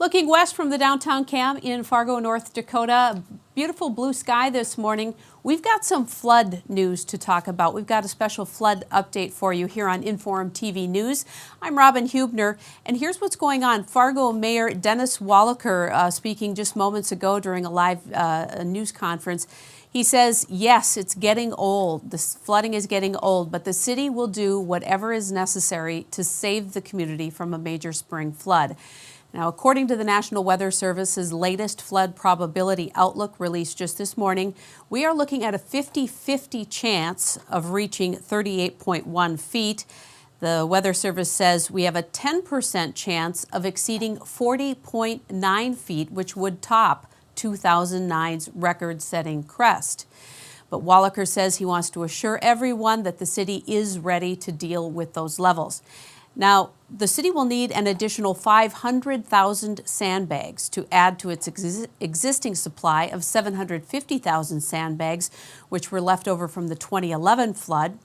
Looking west from the downtown camp in Fargo, North Dakota, beautiful blue sky this morning. We've got some flood news to talk about. We've got a special flood update for you here on InforumTV News. I'm Robin Hubner, and here's what's going on. Fargo Mayor Dennis Wallaker speaking just moments ago during a live news conference. He says, yes, it's getting old. This flooding is getting old, but the city will do whatever is necessary to save the community from a major spring flood. Now, according to the National Weather Service's latest flood probability outlook released just this morning, we are looking at a 50-50 chance of reaching 38.1 feet. The Weather Service says we have a 10% chance of exceeding 40.9 feet, which would top 2009's record-setting crest. But Wallaker says he wants to assure everyone that the city is ready to deal with those levels. Now, the city will need an additional 500,000 sandbags to add to its existing supply of 750,000 sandbags, which were left over from the 2011 flood.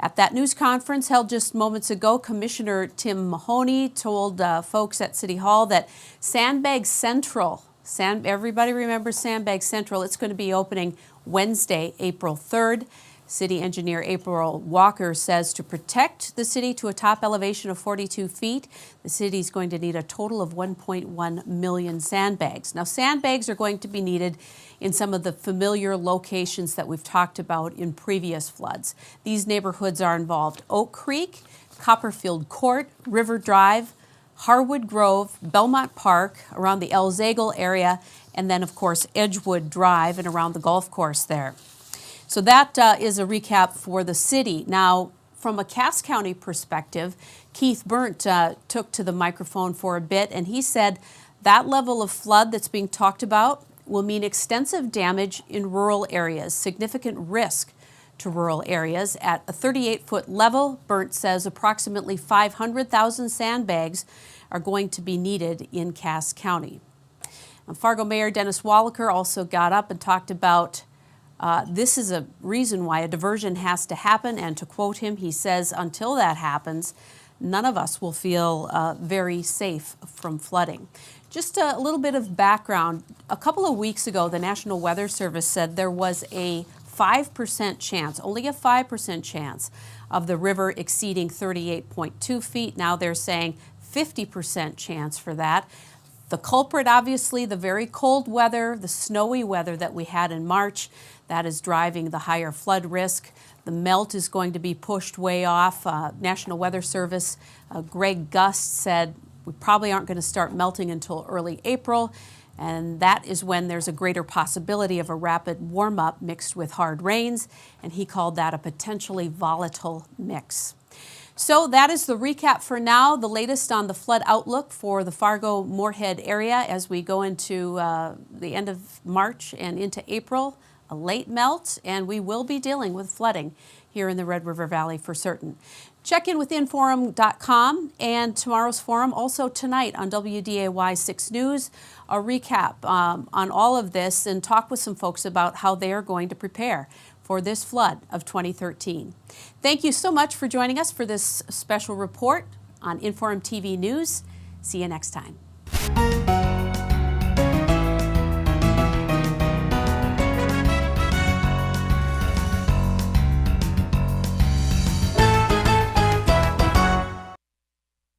At that news conference held just moments ago, Commissioner Tim Mahoney told folks at City Hall that Sandbag Central, everybody remembers Sandbag Central, it's going to be opening Wednesday, April 3rd. City engineer April Walker says to protect the city to a top elevation of 42 feet, the city is going to need a total of 1.1 million sandbags. Now, sandbags are going to be needed in some of the familiar locations that we've talked about in previous floods. These neighborhoods are involved: Oak Creek, Copperfield Court, River Drive, Harwood Grove, Belmont Park, around the El Zagel area, and then, of course, Edgewood Drive and around the golf course there. So that is a recap for the city. Now, from a Cass County perspective, Keith Burnt took to the microphone for a bit, and he said that level of flood that's being talked about will mean extensive damage in rural areas, significant risk to rural areas. At a 38-foot level, Burnt says approximately 500,000 sandbags are going to be needed in Cass County. Now, Fargo Mayor Dennis Wallaker also got up and talked about this is a reason why a diversion has to happen, and to quote him, he says, until that happens, none of us will feel very safe from flooding. Just a little bit of background. A couple of weeks ago, the National Weather Service said there was a 5% chance, only a 5% chance, of the river exceeding 38.2 feet. Now they're saying 50% chance for that. The culprit, obviously, the very cold weather, the snowy weather that we had in March, that is driving the higher flood risk. The melt is going to be pushed way off. National Weather Service, Greg Gust said we probably aren't going to start melting until early April, and that is when there's a greater possibility of a rapid warm-up mixed with hard rains, and he called that a potentially volatile mix. So that is the recap for now, the latest on the flood outlook for the Fargo-Moorhead area as we go into the end of March and into April. A late melt, and we will be dealing with flooding here in the Red River Valley for certain. Check in with Inforum.com and tomorrow's forum, also tonight on WDAY 6 News, a recap on all of this, and talk with some folks about how they are going to prepare for this flood of 2013. Thank you so much for joining us for this special report on InforumTV News. See you next time.